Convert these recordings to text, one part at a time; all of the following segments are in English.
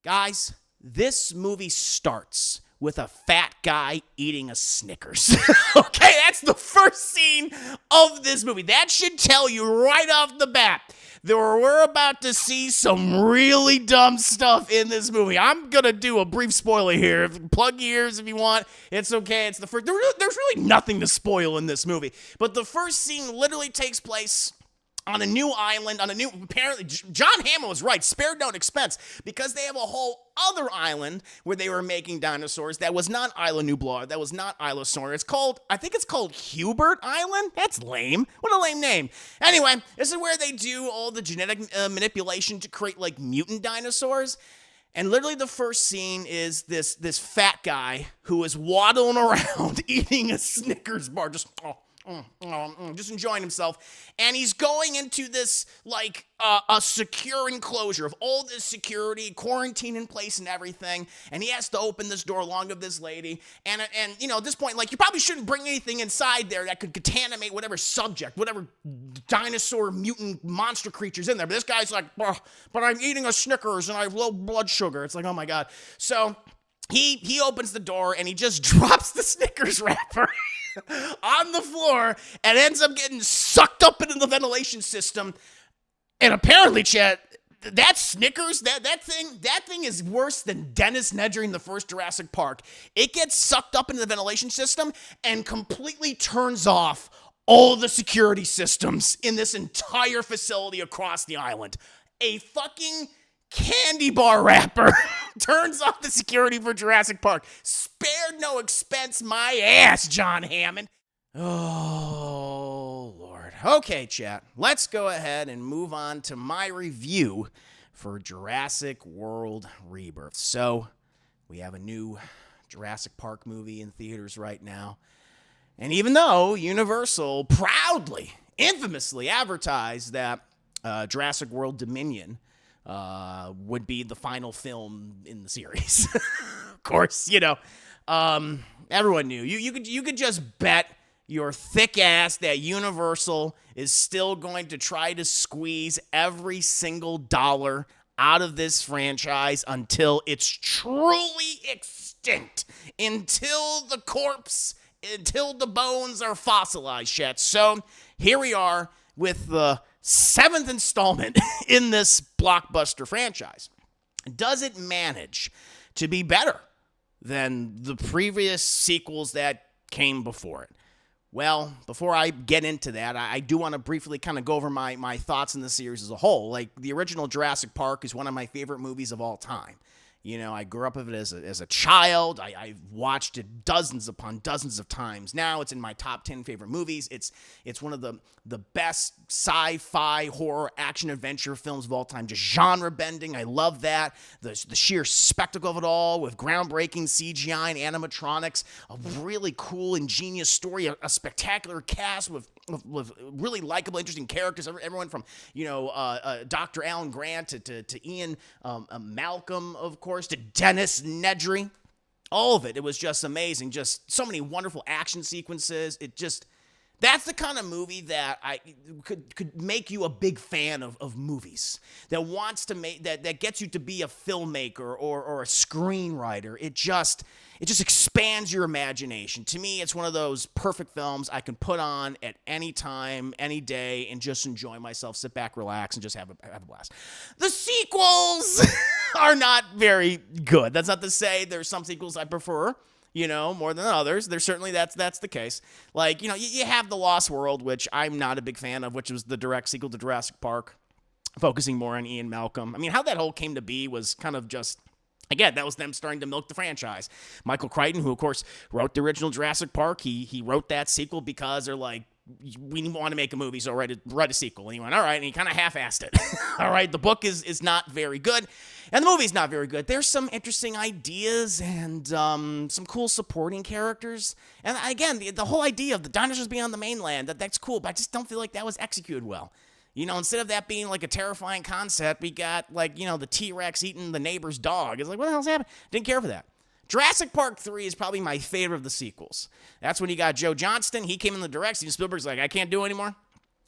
Guys, this movie starts with a fat guy eating a Snickers. Okay, that's the first scene of this movie. That should tell you right off the bat that we're about to see some really dumb stuff in this movie. I'm going to do a brief spoiler here. Plug your ears if you want. It's okay. It's the first. There's really nothing to spoil in this movie. But the first scene literally takes place on a new island, apparently, John Hammond was right, spared no expense, because they have a whole other island where they were making dinosaurs that was not Isla Nublar, that was not Isla Sorna. I think it's called Hubert Island? That's lame. What a lame name. Anyway, this is where they do all the genetic manipulation to create, like, mutant dinosaurs. And literally the first scene is this fat guy who is waddling around eating a Snickers bar, just enjoying himself, and he's going into this, like, a secure enclosure of all this security, quarantine in place and everything, and he has to open this door along with this lady, and you know, at this point, like, you probably shouldn't bring anything inside there that could contaminate whatever subject, whatever dinosaur, mutant, monster creature's in there, but this guy's like, but I'm eating a Snickers, and I have low blood sugar. It's like, oh my God. So, he opens the door, and he just drops the Snickers wrapper on the floor and ends up getting sucked up into the ventilation system. And apparently, Chet, that Snickers, that thing is worse than Dennis Nedry in the first Jurassic Park. It gets sucked up into the ventilation system and completely turns off all the security systems in this entire facility across the island. A fucking candy bar wrapper turns off the security for Jurassic Park. Spared no expense, my ass, John Hammond. Oh, Lord. Okay, chat. Let's go ahead and move on to my review for Jurassic World Rebirth. So, we have a new Jurassic Park movie in theaters right now. And even though Universal proudly, infamously advertised that Jurassic World Dominion would be the final film in the series. Of course, you know, everyone knew. You could just bet your thick ass that Universal is still going to try to squeeze every single dollar out of this franchise until it's truly extinct, until the bones are fossilized yet. So here we are with the 7th installment in this blockbuster franchise. Does it manage to be better than the previous sequels that came before it? Well, before I get into that, I do want to briefly kind of go over my thoughts in the series as a whole. Like, the original Jurassic Park is one of my favorite movies of all time. You know, I grew up with it as a child. I've watched it dozens upon dozens of times. Now it's in my top 10 favorite movies. It's one of the best sci-fi horror action adventure films of all time. Just genre bending. I love that. The sheer spectacle of it all with groundbreaking CGI and animatronics. A really cool, ingenious story. A spectacular cast with really likable, interesting characters. Everyone from, you know, Dr. Alan Grant to Ian Malcolm, of course, to Dennis Nedry. All of it. It was just amazing. Just so many wonderful action sequences. That's the kind of movie that I could make you a big fan of movies. That wants to make that gets you to be a filmmaker or a screenwriter. It just expands your imagination. To me, it's one of those perfect films I can put on at any time, any day, and just enjoy myself, sit back, relax, and just have a blast. The sequels are not very good. That's not to say there's some sequels I prefer, you know, more than others. There's certainly that's the case. Like, you know, you have The Lost World, which I'm not a big fan of, which was the direct sequel to Jurassic Park, focusing more on Ian Malcolm. I mean, how that whole came to be was kind of just, again, that was them starting to milk the franchise. Michael Crichton, who of course wrote the original Jurassic Park, he wrote that sequel because they're like, we want to make a movie, so write a sequel. And he went, all right, and he kind of half-assed it. All right, the book is not very good, and the movie's not very good. There's some interesting ideas and some cool supporting characters. And again, the whole idea of the dinosaurs being on the mainland, that's cool, but I just don't feel like that was executed well. You know, instead of that being like a terrifying concept, we got, like, you know, the T-Rex eating the neighbor's dog. It's like, what the hell's happening? Didn't care for that. Jurassic Park 3 is probably my favorite of the sequels. That's when you got Joe Johnston. He came in the direct. Steven Spielberg's like, I can't do it anymore.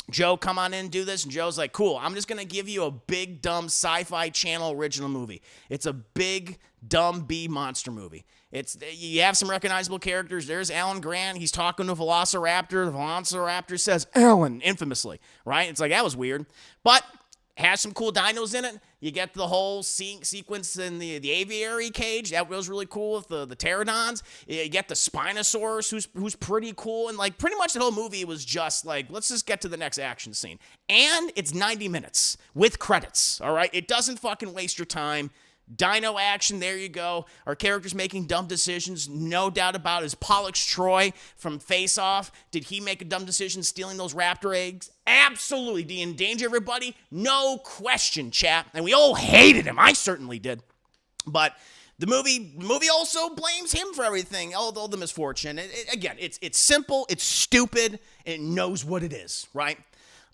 Joe, come on in and do this. And Joe's like, cool, I'm just going to give you a big, dumb Sci-Fi Channel original movie. It's a big, dumb B monster movie. You have some recognizable characters. There's Alan Grant. He's talking to a Velociraptor. The Velociraptor says, Alan, infamously, right? It's like, that was weird. But has some cool dinos in it. You get the whole sequence in the aviary cage. That was really cool with the pterodons. You get the Spinosaurus, who's pretty cool. And like pretty much the whole movie was just like, let's just get to the next action scene. And it's 90 minutes with credits, all right? It doesn't fucking waste your time. Dino action, there you go. Our characters making dumb decisions, no doubt about it. Is Pollux Troy from Face Off? Did he make a dumb decision stealing those raptor eggs? Absolutely. Did he endanger everybody? No question, chap. And we all hated him. I certainly did. But the movie also blames him for everything, all the misfortune. Again, it's simple, it's stupid, and it knows what it is, right?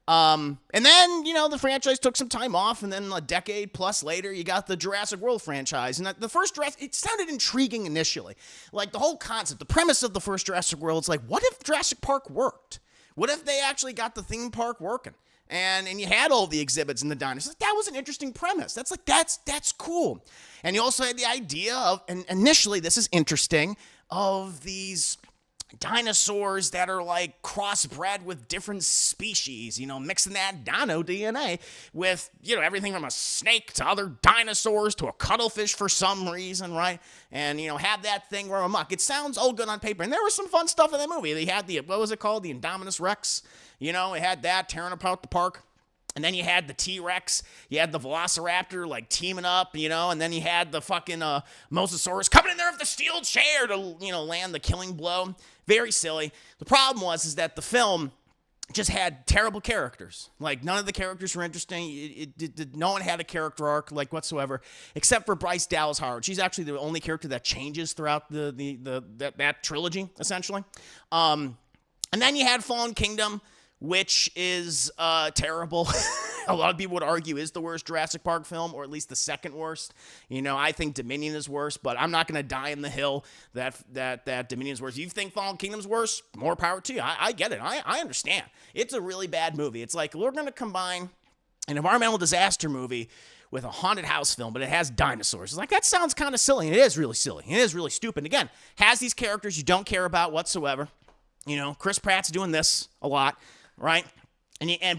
And then, the franchise took some time off, and then a decade plus later, you got the Jurassic World franchise. And the first Jurassic, it sounded intriguing initially. Like, the whole concept, the premise of the first Jurassic World, it's like, what if Jurassic Park worked? What if they actually got the theme park working? And you had all the exhibits and the dinosaurs. That was an interesting premise. That's cool. And you also had the idea of, and initially, this is interesting, of these dinosaurs that are like crossbred with different species, mixing that dino DNA with, everything from a snake to other dinosaurs to a cuttlefish for some reason, right? And, have that thing run amok. It sounds all good on paper. And there was some fun stuff in that movie. They had what was it called? The Indominus Rex. It had that tearing apart the park. And then you had the T-Rex, you had the Velociraptor, like, teaming up, and then you had the fucking Mosasaurus coming in there with the steel chair to, land the killing blow. Very silly. The problem is that the film just had terrible characters. Like, none of the characters were interesting. No one had a character arc, like, whatsoever, except for Bryce Dallas Howard. She's actually the only character that changes throughout that trilogy, essentially. And then you had Fallen Kingdom, which is terrible. A lot of people would argue is the worst Jurassic Park film, or at least the second worst. I think Dominion is worse, but I'm not going to die in the hill that Dominion is worse. You think Fallen Kingdom's worse? More power to you. I get it. I understand. It's a really bad movie. It's like we're going to combine an environmental disaster movie with a haunted house film, but it has dinosaurs. It's like, that sounds kind of silly, and it is really silly. It is really stupid. Again, has these characters you don't care about whatsoever. Chris Pratt's doing this a lot. Right?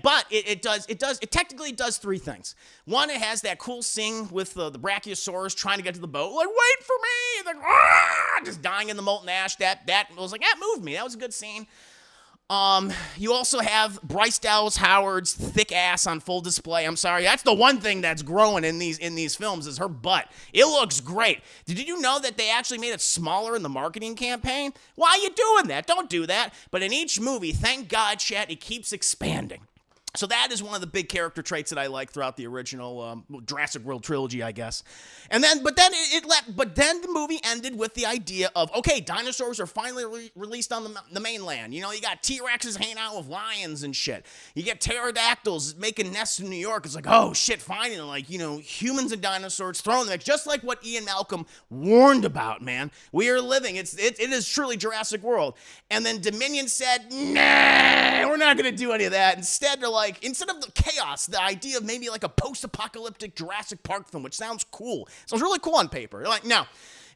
But it technically does three things. One, it has that cool scene with the Brachiosaurus trying to get to the boat, like, wait for me, like, just dying in the molten ash. That was like, that moved me. That was a good scene. You also have Bryce Dallas Howard's thick ass on full display. I'm sorry, that's the one thing that's growing in these films is her butt. It looks great. Did you know that they actually made it smaller in the marketing campaign? Why are you doing that? Don't do that. But in each movie, thank God, chat, it keeps expanding. So that is one of the big character traits that I like throughout the original Jurassic World trilogy, I guess. But then the movie ended with the idea of, okay, dinosaurs are finally released on the mainland. You got T-Rexes hanging out with lions and shit. You get pterodactyls making nests in New York. It's like, oh shit, finally, like, humans and dinosaurs throwing them, just like what Ian Malcolm warned about, man. We are living. It is truly Jurassic World. And then Dominion said, nah, we're not gonna do any of that. Instead, they're like, instead of the chaos, the idea of maybe like a post-apocalyptic Jurassic Park film, which sounds cool. Sounds really cool on paper. Like, now,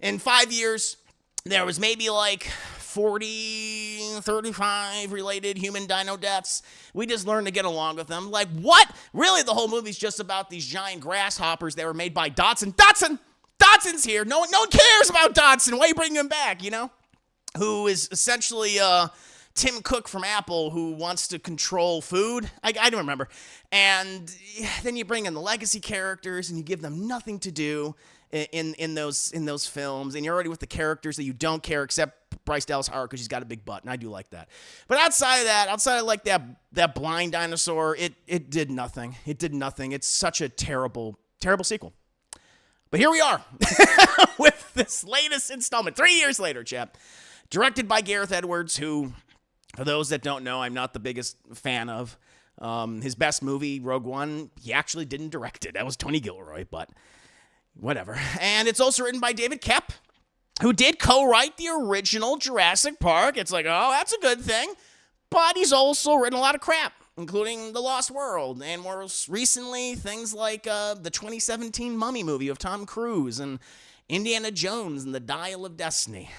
in 5 years, there was maybe like 40, 35 related human dino deaths. We just learned to get along with them. Like, what? Really, the whole movie's just about these giant grasshoppers that were made by Dotson. Dotson's here. No one cares about Dotson. Why are you bringing him back, Who is essentially Tim Cook from Apple, who wants to control food. I don't remember. And then you bring in the legacy characters and you give them nothing to do in those films. And you're already with the characters that you don't care, except Bryce Dallas Howard, because she's got a big butt, and I do like that. But outside of like that blind dinosaur, it did nothing. It did nothing. It's such a terrible, terrible sequel. But here we are with this latest installment, 3 years later, chap. Directed by Gareth Edwards, who, for those that don't know, I'm not the biggest fan of. His best movie, Rogue One, he actually didn't direct it. That was Tony Gilroy, but whatever. And it's also written by David Koepp, who did co-write the original Jurassic Park. It's like, oh, that's a good thing. But he's also written a lot of crap. including The Lost World, and more recently, things like the 2017 Mummy movie of Tom Cruise, and Indiana Jones and the Dial of Destiny.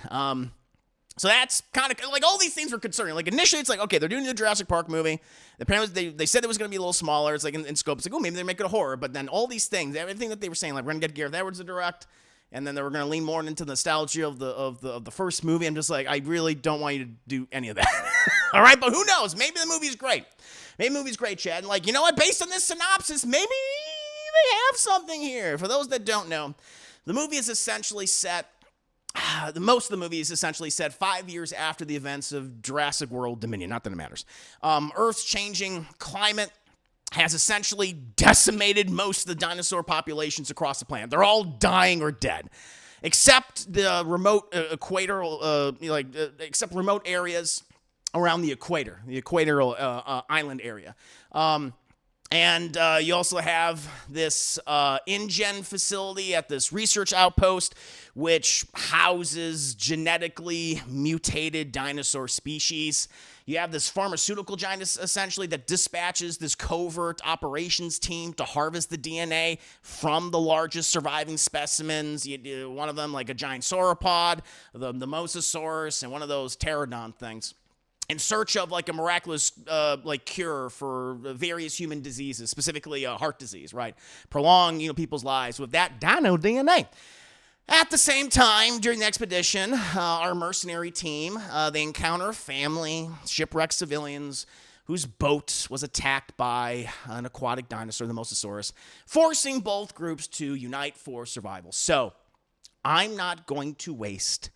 So that's kind of like all these things were concerning. Like initially, it's like, okay, they're doing the Jurassic Park movie. Apparently, they said it was going to be a little smaller. It's like in scope. It's like, oh, maybe they make it a horror. But then all these things, everything that they were saying, like we're going to get Gareth Edwards to direct, and then they were going to lean more into the nostalgia of the first movie. I'm just like, I really don't want you to do any of that. All right, but who knows? Maybe the movie's great. Maybe the movie's great, Chad. And like, you know what? Based on this synopsis, maybe they have something here. For those that don't know, the movie is essentially set. Most of the movie is essentially set 5 years after the events of Jurassic World Dominion. Not that it matters. Earth's changing climate has essentially decimated most of the dinosaur populations across the planet. They're all dying or dead, except the remote except remote areas around the equatorial island area. And you also have this InGen facility at this research outpost, which houses genetically mutated dinosaur species. You have this pharmaceutical giant, essentially, that dispatches this covert operations team to harvest the DNA from the largest surviving specimens. One of them, like a giant sauropod, the mosasaurus, and one of those pterodon things, in search of like a miraculous cure for various human diseases, specifically heart disease, right? Prolong, people's lives with that dino DNA. At the same time, during the expedition, our mercenary team, they encounter a family, shipwrecked civilians, whose boat was attacked by an aquatic dinosaur, the mosasaurus, forcing both groups to unite for survival. So, I'm not going to waste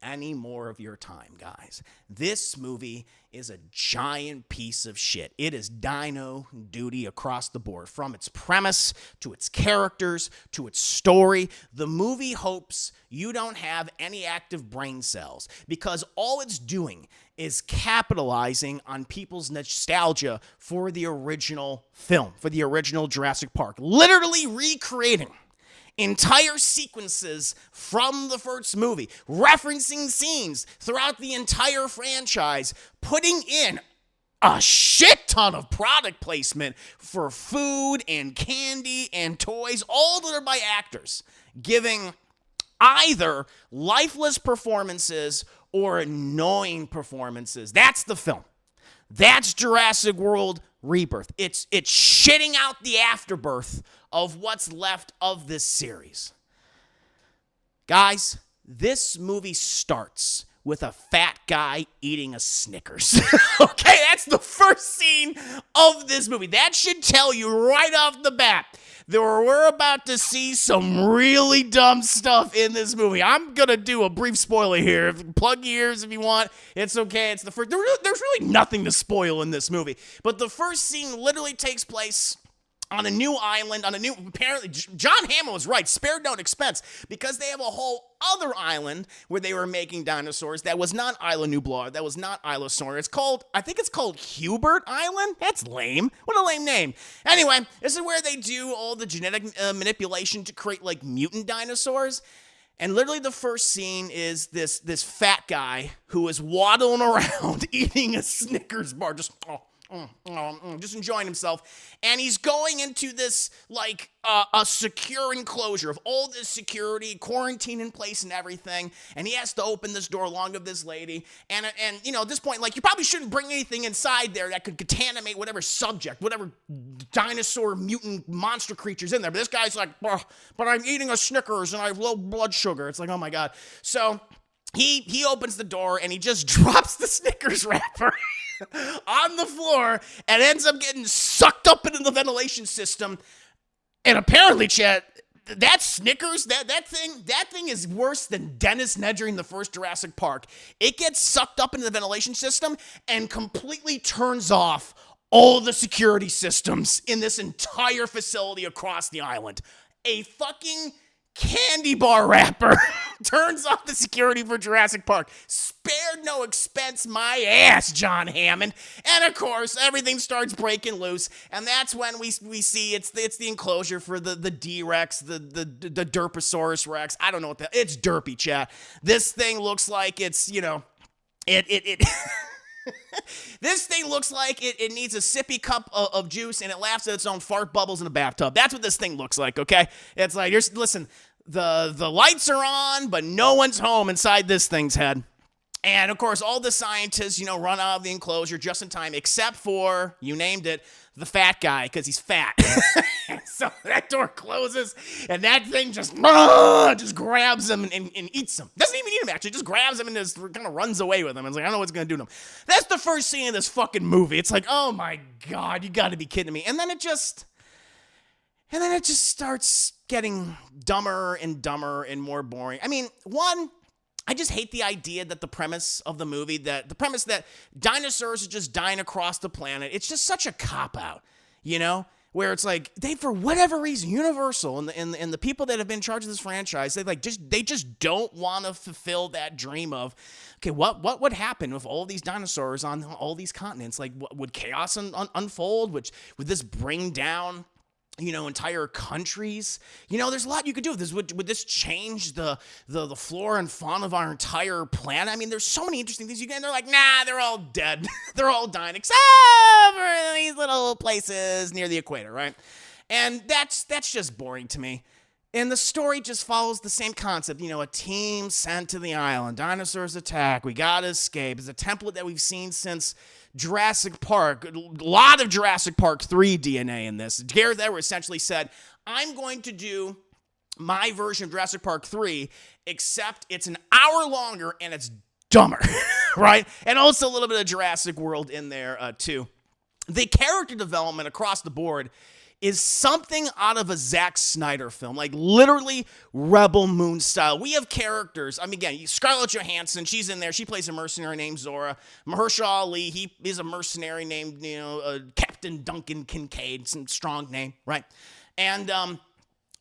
any more of your time, guys. This movie is a giant piece of shit. It is dino duty across the board, from its premise to its characters to its story. The movie hopes you don't have any active brain cells, because all it's doing is capitalizing on people's nostalgia for the original film, for the original Jurassic Park, literally recreating entire sequences from the first movie, referencing scenes throughout the entire franchise, putting in a shit ton of product placement for food and candy and toys, all that are by actors, giving either lifeless performances or annoying performances. That's the film. That's Jurassic World Rebirth. It's shitting out the afterbirth of what's left of this series. Guys, this movie starts with a fat guy eating a Snickers. Okay, that's the first scene of this movie. That should tell you right off the bat that we're about to see some really dumb stuff in this movie. I'm going to do a brief spoiler here. Plug your ears if you want. It's okay. It's the first. There's really nothing to spoil in this movie. But the first scene literally takes place on a new island, apparently, John Hammond was right, spared no expense, because they have a whole other island where they were making dinosaurs that was not Isla Nublar, that was not Isla Sorna. I think it's called Hubert Island? That's lame. What a lame name. Anyway, this is where they do all the genetic manipulation to create, like, mutant dinosaurs. And literally the first scene is this fat guy who is waddling around eating a Snickers bar, just enjoying himself, and he's going into this like a secure enclosure of all this security, quarantine in place and everything, and he has to open this door along with this lady, and at this point, like, you probably shouldn't bring anything inside there that could contaminate whatever dinosaur mutant monster creatures in there, but this guy's like, but I'm eating a Snickers and I have low blood sugar. It's like, oh my god. So he opens the door and he just drops the Snickers wrapper on the floor and ends up getting sucked up into the ventilation system. And apparently, Chet, that Snickers, that thing is worse than Dennis Nedry in the first Jurassic Park. It gets sucked up into the ventilation system and completely turns off all the security systems in this entire facility across the island. A fucking candy bar wrapper turns off the security for Jurassic Park. Spared no expense, my ass, John Hammond. And of course, everything starts breaking loose, and that's when we see it's the enclosure for the D-Rex, the Derposaurus Rex. I don't know it's derpy, chat. This thing looks like it's, it This thing looks like it needs a sippy cup of juice, and it laughs at its own fart bubbles in a bathtub. That's what this thing looks like, okay? It's like, listen, the lights are on, but no one's home inside this thing's head. And, of course, all the scientists, run out of the enclosure just in time, except for, you named it, the fat guy, because he's fat. So that door closes, and that thing just grabs him and eats him. Doesn't even eat him, actually. Just grabs him and just kind of runs away with him. It's like, I don't know what's going to do to him. That's the first scene of this fucking movie. It's like, oh, my God, you got to be kidding me. And then it just starts getting dumber and more boring. I mean, I just hate the idea that the premise of the movie, that dinosaurs are just dying across the planet. It's just such a cop-out, where it's like, they, for whatever reason, Universal and the people that have been in charge of this franchise, they just don't want to fulfill that dream of, okay, what would happen with all these dinosaurs on all these continents? Like, would chaos unfold? Would this bring down entire countries? There's a lot you could do with this. Would this change the flora and fauna of our entire planet? I mean, there's so many interesting things you can. They're like, nah, they're all dead. They're all dying, except for these little places near the equator, right? And that's just boring to me. And the story just follows the same concept. A team sent to the island. Dinosaurs attack. We gotta escape. It's a template that we've seen since Jurassic Park. A lot of Jurassic Park 3 DNA in this. Gareth Edwards essentially said, I'm going to do my version of Jurassic Park 3, except it's an hour longer and it's dumber, right? And also a little bit of Jurassic World in there, too. The character development across the board is something out of a Zack Snyder film, like literally Rebel Moon style. We have characters. I mean, again, Scarlett Johansson, she's in there. She plays a mercenary named Zora. Mahershala Ali, he is a mercenary named, Captain Duncan Kincaid, some strong name, right? And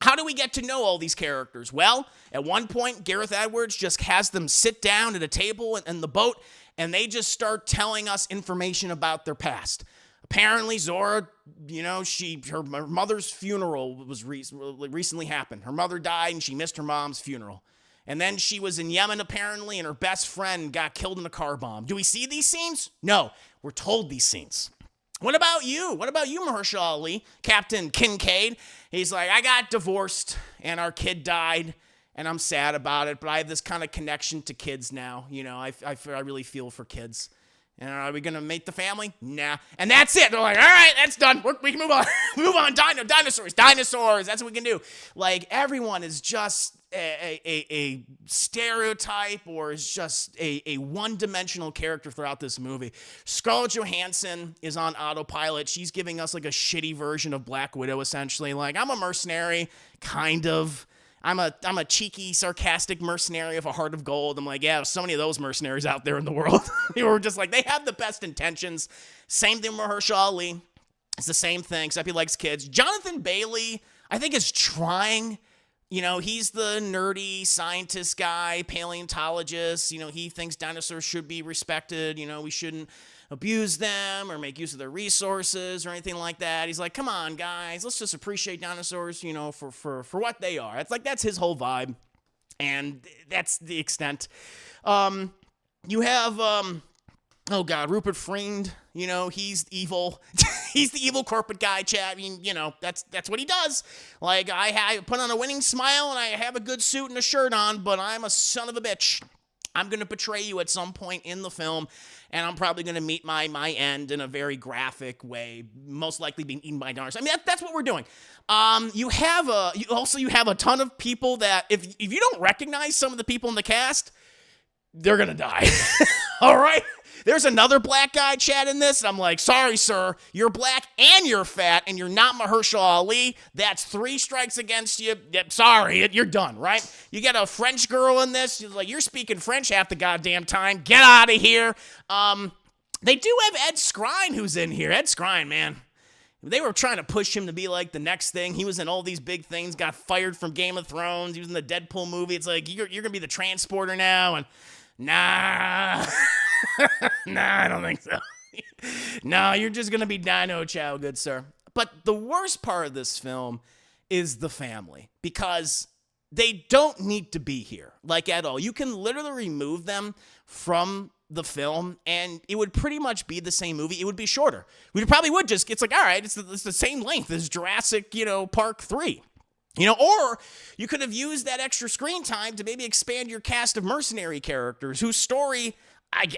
how do we get to know all these characters? Well, at one point, Gareth Edwards just has them sit down at a table in the boat, and they just start telling us information about their past. Apparently, Zora, her mother's funeral was recently happened. Her mother died, and she missed her mom's funeral. And then she was in Yemen, apparently, and her best friend got killed in a car bomb. Do we see these scenes? No, we're told these scenes. What about you? Mahershala Ali, Captain Kincaid? He's like, I got divorced, and our kid died, and I'm sad about it, but I have this kind of connection to kids now. I really feel for kids. And are we going to make the family? Nah. And that's it. They're like, all right, that's done. We can move on. Move on. Dinosaurs. That's what we can do. Like, everyone is just a stereotype, or is just a one-dimensional character throughout this movie. Scarlett Johansson is on autopilot. She's giving us like a shitty version of Black Widow, essentially. Like, I'm a mercenary, kind of. I'm a cheeky, sarcastic mercenary of a heart of gold. I'm like, yeah, there's so many of those mercenaries out there in the world. They were just like, they have the best intentions. Same thing with Mahershala Ali. It's the same thing, except he likes kids. Jonathan Bailey, I think, is trying. He's the nerdy scientist guy, paleontologist. He thinks dinosaurs should be respected. We shouldn't abuse them or make use of their resources or anything like that. He's like, come on, guys, let's just appreciate dinosaurs, for what they are. It's like, that's his whole vibe, and that's the extent. You have, oh God, Rupert Friend, he's evil. He's the evil corporate guy, Chad. I mean, that's what he does. Like, I put on a winning smile and I have a good suit and a shirt on, but I'm a son of a bitch. I'm going to betray you at some point in the film, and I'm probably going to meet my end in a very graphic way, most likely being eaten by dinosaurs. I mean, that's what we're doing. You have a ton of people that, if you don't recognize some of the people in the cast, they're going to die. All right? There's another black guy, Chad, in this, and I'm like, sorry, sir, you're black and you're fat, and you're not Mahershala Ali. That's 3 strikes against you. Yep, sorry, you're done, right? You got a French girl in this. Like, you're speaking French half the goddamn time. Get out of here. They do have Ed Skrein who's in here. Ed Skrein, man. They were trying to push him to be like the next thing. He was in all these big things, got fired from Game of Thrones. He was in the Deadpool movie. It's like, you're going to be the transporter now, and nah. Nah, I don't think so. No, you're just going to be Dino Chow, good sir. But the worst part of this film is the family, because they don't need to be here, like, at all. You can literally remove them from the film, and it would pretty much be the same movie. It would be shorter. We probably would just, it's like, all right, it's the same length as Jurassic, Park 3. Or you could have used that extra screen time to maybe expand your cast of mercenary characters whose story,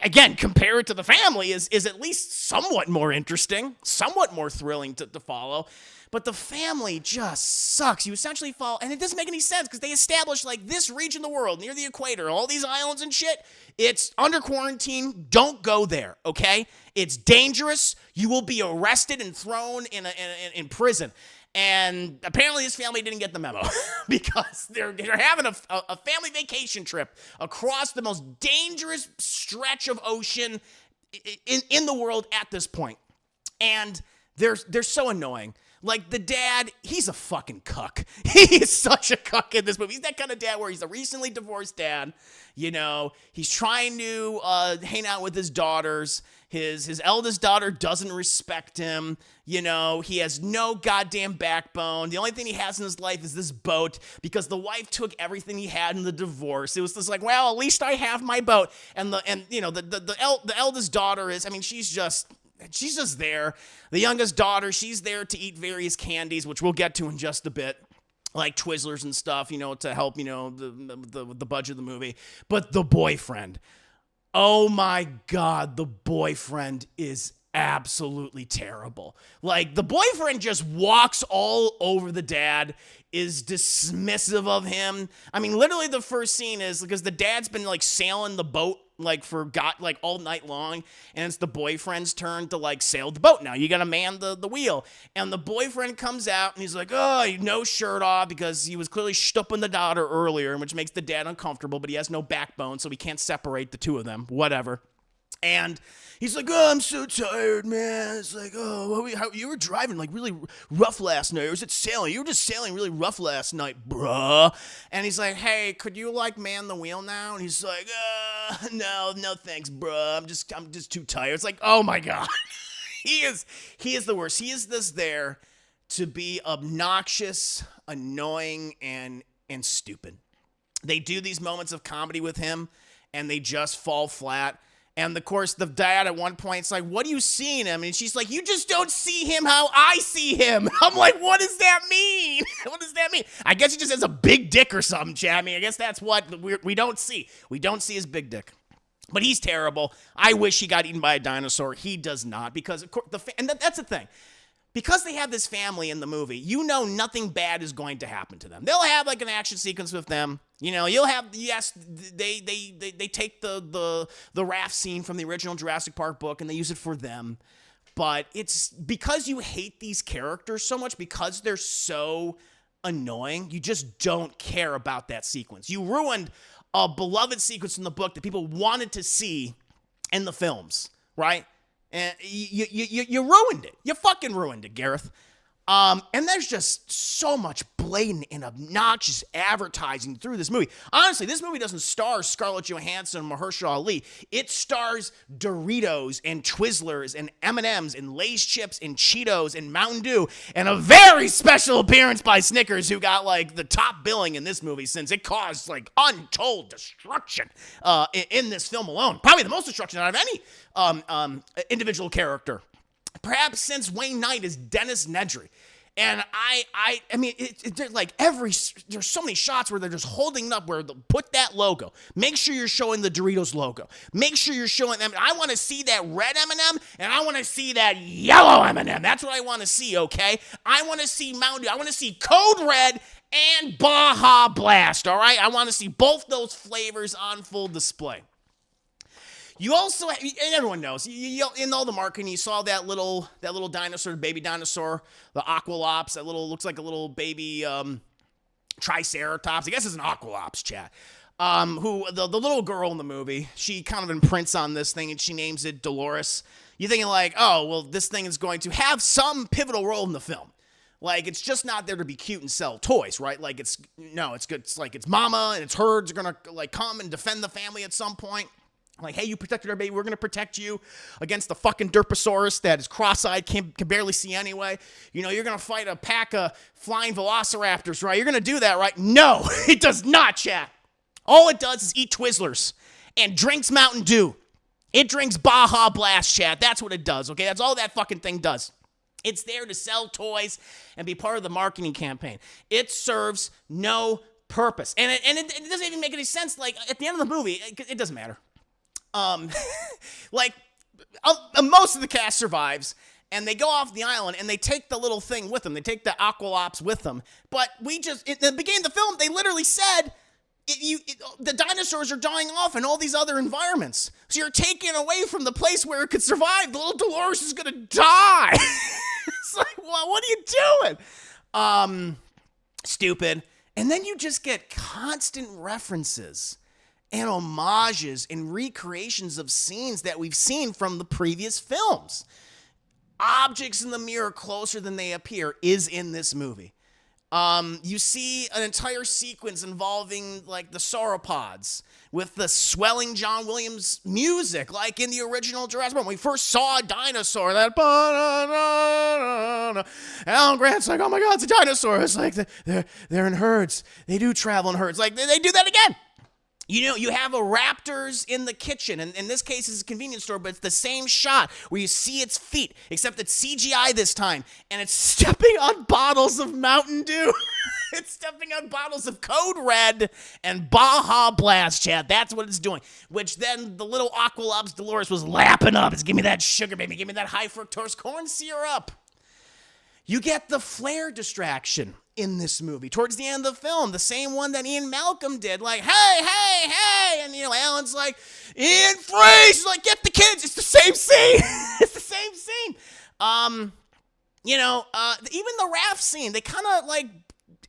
again, compared to the family, is at least somewhat more interesting, somewhat more thrilling to follow. But the family just sucks. You essentially follow, and it doesn't make any sense because they established like this region of the world near the equator, all these islands and shit. It's under quarantine. Don't go there, okay? It's dangerous. You will be arrested and thrown in prison. And apparently this family didn't get the memo because they're having a family vacation trip across the most dangerous stretch of ocean in the world at this point. And they're so annoying. Like, the dad, he's a fucking cuck. He is such a cuck in this movie. He's that kind of dad where he's a recently divorced dad. He's trying to hang out with his daughters. His eldest daughter doesn't respect him. He has no goddamn backbone. The only thing he has in his life is this boat because the wife took everything he had in the divorce. It was just like, well, at least I have my boat. And the eldest daughter is, she's just there. The youngest daughter, she's there to eat various candies, which we'll get to in just a bit, like Twizzlers and stuff, to help, the budget of the movie. But the boyfriend, oh my God, the boyfriend is absolutely terrible. Like, the boyfriend just walks all over the dad, is dismissive of him. Literally the first scene is because the dad's been like sailing the boat all night long, and it's the boyfriend's turn to like sail the boat now. You gotta man the wheel. And the boyfriend comes out and he's like, no shirt off because he was clearly stupping the daughter earlier, which makes the dad uncomfortable, but he has no backbone, so he can't separate the two of them. Whatever. And he's like, I'm so tired, man. It's like, you were driving like really rough last night. Or was it sailing? You were just sailing really rough last night, bruh. And he's like, hey, could you like man the wheel now? And he's like, no thanks, bruh. I'm just too tired. It's like, oh my God. He is the worst. He is there to be obnoxious, annoying, and stupid. They do these moments of comedy with him, and they just fall flat. And, of course, the dad at one point is like, what do you see in him? And she's like, you just don't see him how I see him. I'm like, what does that mean? What does that mean? I guess he just has a big dick or something, Chad. I guess that's what we don't see. We don't see his big dick. But he's terrible. I wish he got eaten by a dinosaur. He does not because, of course, that's the thing. Because they have this family in the movie, nothing bad is going to happen to them. They'll have like an action sequence with them. You'll have, yes, they take the raft scene from the original Jurassic Park book and they use it for them. But it's because you hate these characters so much, because they're so annoying, you just don't care about that sequence. You ruined a beloved sequence in the book that people wanted to see in the films, right? And you ruined it. You fucking ruined it, Gareth. And there's just so much blatant and obnoxious advertising through this movie. Honestly, this movie doesn't star Scarlett Johansson and Mahershala Ali. It stars Doritos and Twizzlers and M&Ms and Lay's chips and Cheetos and Mountain Dew and a very special appearance by Snickers, who got like the top billing in this movie since it caused like untold destruction in this film alone. Probably the most destruction out of any individual character. Perhaps since Wayne Knight is Dennis Nedry. And there's like there's so many shots where they're just holding up where they'll put that logo. Make sure you're showing the Doritos logo. Make sure you're showing them. I want to see that red M&M and I want to see that yellow M&M. That's what I want to see, okay? I want to see Mountain Dew. I want to see Code Red and Baja Blast, all right? I want to see both those flavors on full display. You also, and everyone knows, in all the marketing, you saw that little dinosaur, baby dinosaur, the Aqualops, looks like a little baby Triceratops. I guess it's an Aqualops, chat. Who, the little girl in the movie, she kind of imprints on this thing and she names it Dolores. You're thinking like, oh, well, this thing is going to have some pivotal role in the film. Like, it's just not there to be cute and sell toys, right? Like, it's good. It's like, it's mama and its herds are going to like come and defend the family at some point. Like, hey, you protected our baby. We're going to protect you against the fucking Derposaurus that is cross-eyed, can barely see anyway. You're going to fight a pack of flying velociraptors, right? You're going to do that, right? No, it does not, chat. All it does is eat Twizzlers and drinks Mountain Dew. It drinks Baja Blast, chat. That's what it does, okay? That's all that fucking thing does. It's there to sell toys and be part of the marketing campaign. It serves no purpose. And it doesn't even make any sense. Like, at the end of the movie, it doesn't matter. Like, most of the cast survives, and they go off the island, and they take the little thing with them. They take the Aqualops with them. But at the beginning of the film, they literally said, the dinosaurs are dying off in all these other environments. So you're taken away from the place where it could survive. The little Dolores is going to die. It's like, well, what are you doing? Stupid. And then you just get constant references and homages and recreations of scenes that we've seen from the previous films. Objects in the mirror closer than they appear is in this movie. You see an entire sequence involving, like, the sauropods with the swelling John Williams music, like in the original Jurassic Park. When we first saw a dinosaur, that Alan Grant's like, oh my God, it's a dinosaur. It's like they're in herds. They do travel in herds. Like, they do that again. You know, you have a raptors in the kitchen, and in this case, it's a convenience store, but it's the same shot where you see its feet, except it's CGI this time, and it's stepping on bottles of Mountain Dew. It's stepping on bottles of Code Red and Baja Blast, Chad. That's what it's doing, which then the little Aqualops Dolores was lapping up. It's, give me that sugar, baby. Give me that high fructose corn syrup. You get the flare distraction in this movie towards the end of the film, the same one that Ian Malcolm did, like, hey, and, you know, Alan's like, Ian, freeze! He's like, get the kids! It's the same scene! It's the same scene! You know, even the raft scene, they kind of, like,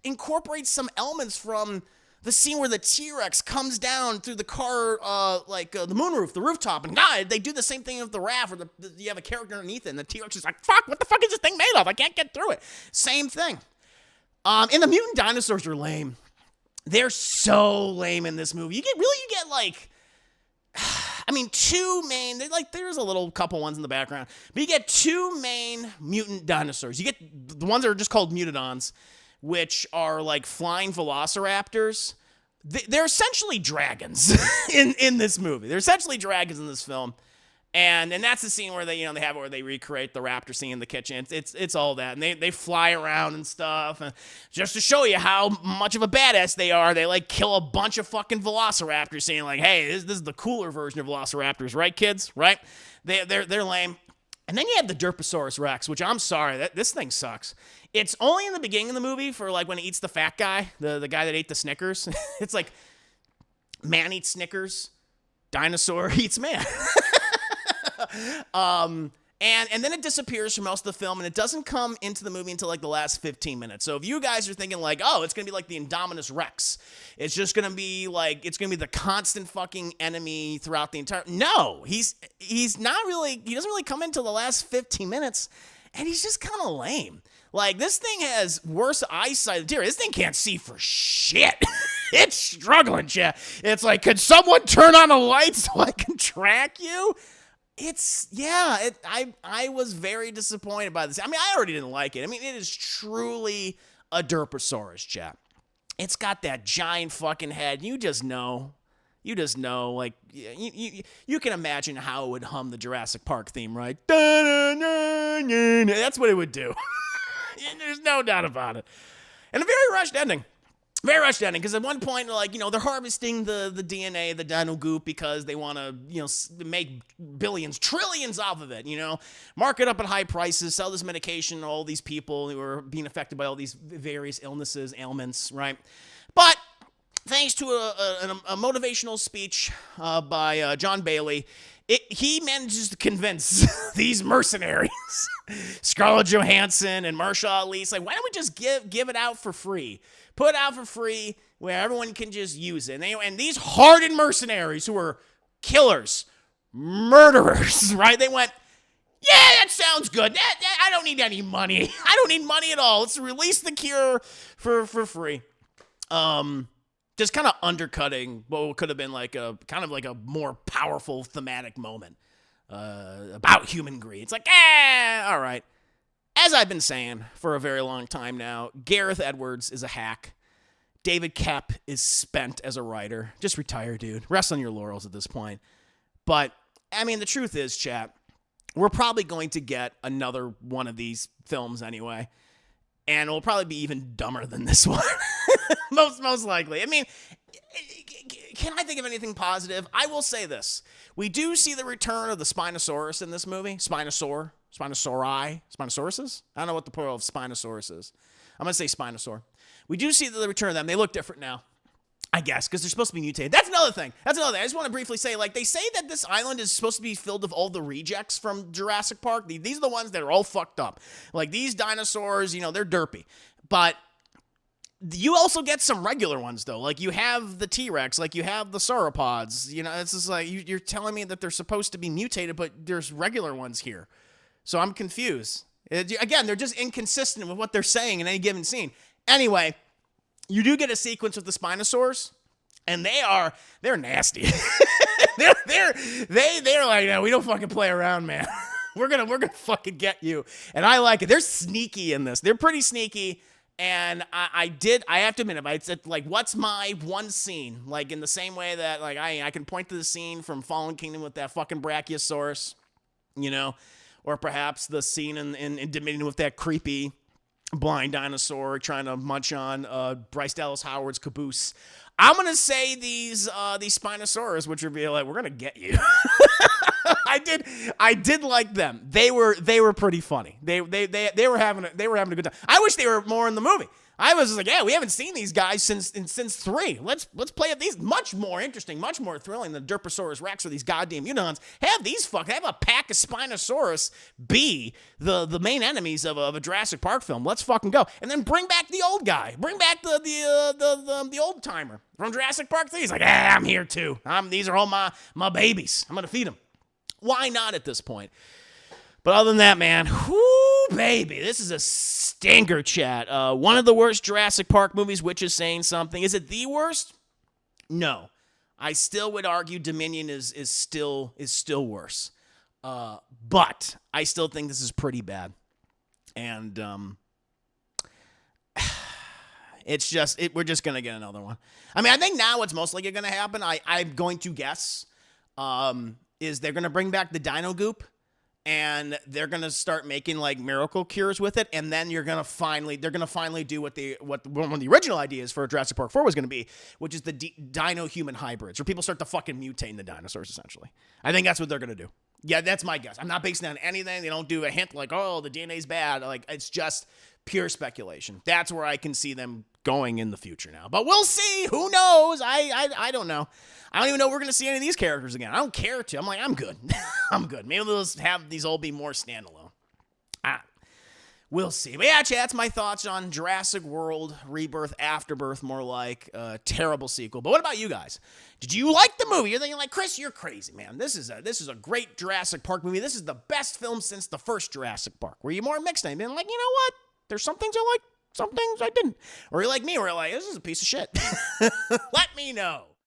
incorporate some elements from the scene where the T-Rex comes down through the car, the moonroof, the rooftop, and they do the same thing with the raft, where you have a character underneath it, and the T-Rex is like, fuck, what the fuck is this thing made of? I can't get through it. Same thing. And the mutant dinosaurs are lame. They're so lame in this movie. You get like, I mean, two main, there's a little couple ones in the background, but you get two main mutant dinosaurs. You get the ones that are just called mutodons, which are like flying velociraptors. They're essentially dragons in this movie. They're essentially dragons in this film. And that's the scene where they have it where they recreate the raptor scene in the kitchen. It's all that. And they fly around and stuff. And just to show you how much of a badass they are, they like kill a bunch of fucking velociraptors, saying like, hey, this is the cooler version of velociraptors, right, kids? Right? They're lame. And then you have the Derposaurus Rex, which I'm sorry, this thing sucks. It's only in the beginning of the movie for like when he eats the fat guy, the guy that ate the Snickers. It's like man eats Snickers, dinosaur eats man. And then it disappears for most of the film, and it doesn't come into the movie until like the last 15 minutes. So if you guys are thinking like, oh, it's gonna be like the Indominus Rex, it's just gonna be like, it's gonna be the constant fucking enemy throughout the entire. No, he's not really. He doesn't really come into the last 15 minutes, and he's just kind of lame. Like, this thing has worse eyesight than This thing can't see for shit. It's struggling, chat. It's like, could someone turn on a light so I can track you? I was very disappointed by this. I mean, I already didn't like it. I mean, it is truly a Derposaurus, chat. It's got that giant fucking head. You just know, like, you can imagine how it would hum the Jurassic Park theme, right? That's what it would do. There's no doubt about it. And a very rushed ending. Very rushed ending, because at one point, like, they're harvesting the DNA, the dino goop, because they want to, make billions, trillions off of it, mark it up at high prices, sell this medication to all these people who are being affected by all these various illnesses, ailments, right? But thanks to a motivational speech by John Bailey, he manages to convince these mercenaries, Scarlett Johansson and Mahershala Ali, like, why don't we just give it out for free? Put it out for free where everyone can just use it. And these hardened mercenaries who are killers, murderers, right? They went, yeah, that sounds good. I don't need any money. I don't need money at all. Let's release the cure for free. Just kind of undercutting what could have been like a kind of like a more powerful thematic moment about human greed. It's like, all right. As I've been saying for a very long time now, Gareth Edwards is a hack. David Koepp is spent as a writer. Just retire, dude. Rest on your laurels at this point. But I mean, the truth is, chat, we're probably going to get another one of these films anyway. And it'll probably be even dumber than this one. most likely. I mean, can I think of anything positive? I will say this. We do see the return of the Spinosaurus in this movie. Spinosauri? Spinosauruses? I don't know what the plural of Spinosaurus is. I'm going to say Spinosaur. We do see the return of them. They look different now, I guess, because they're supposed to be mutated. That's another thing. I just want to briefly say, like, they say that this island is supposed to be filled with all the rejects from Jurassic Park. These are the ones that are all fucked up. Like, these dinosaurs, they're derpy. But you also get some regular ones, though. Like, you have the T-Rex. Like, you have the sauropods. It's just like, you're telling me that they're supposed to be mutated, but there's regular ones here. So I'm confused. Again, they're just inconsistent with what they're saying in any given scene. Anyway, you do get a sequence with the Spinosaurs, and they're nasty. they're like, no, we don't fucking play around, man. we're gonna fucking get you. And I like it. They're sneaky in this. They're pretty sneaky. And I have to admit, if I said, like, what's my one scene? Like, in the same way that, like, I can point to the scene from Fallen Kingdom with that fucking Brachiosaurus, or perhaps the scene in Dominion with that creepy blind dinosaur trying to munch on Bryce Dallas Howard's caboose. I'm gonna say these Spinosaurus, which would be like, we're gonna get you. I did like them. They were pretty funny. They were having a good time. I wish they were more in the movie. I was like, yeah, we haven't seen these guys since 3. Let's play at these. Much more interesting, much more thrilling than Derposaurus Rex or these goddamn Unidons. Have a pack of Spinosaurus be the main enemies of a Jurassic Park film. Let's fucking go. And then bring back the old guy. Bring back the old timer from Jurassic Park 3. He's like, I'm here too. These are all my babies. I'm gonna feed them. Why not at this point? But other than that, man, whoo, baby, this is a stinker, chat. One of the worst Jurassic Park movies, which is saying something. Is it the worst? No. I still would argue Dominion is still worse. But I still think this is pretty bad. And we're just going to get another one. I mean, I think now what's most likely going to happen, I'm going to guess, is they're going to bring back the dino goop. And they're gonna start making like miracle cures with it, and then they're gonna finally do what one of the original ideas for Jurassic Park 4 was gonna be, which is the dino-human hybrids, where people start to fucking mutate the dinosaurs. Essentially, I think that's what they're gonna do. Yeah, that's my guess. I'm not basing it on anything. They don't do a hint like, oh, the DNA's bad. Like, it's just pure speculation. That's where I can see them going in the future now. But we'll see. Who knows? I don't know. I don't even know if we're going to see any of these characters again. I don't care to. I'm like, I'm good. I'm good. Maybe they'll have these all be more standalone. We'll see. But yeah, chat, that's my thoughts on Jurassic World Rebirth, Afterbirth, more like a terrible sequel. But what about you guys? Did you like the movie? You're thinking like, Chris, you're crazy, man. This is a great Jurassic Park movie. This is the best film since the first Jurassic Park. Were you more mixed? And been like, you know what? There's some things I like, some things I didn't. Or you're like me, where you're like, this is a piece of shit. Let me know.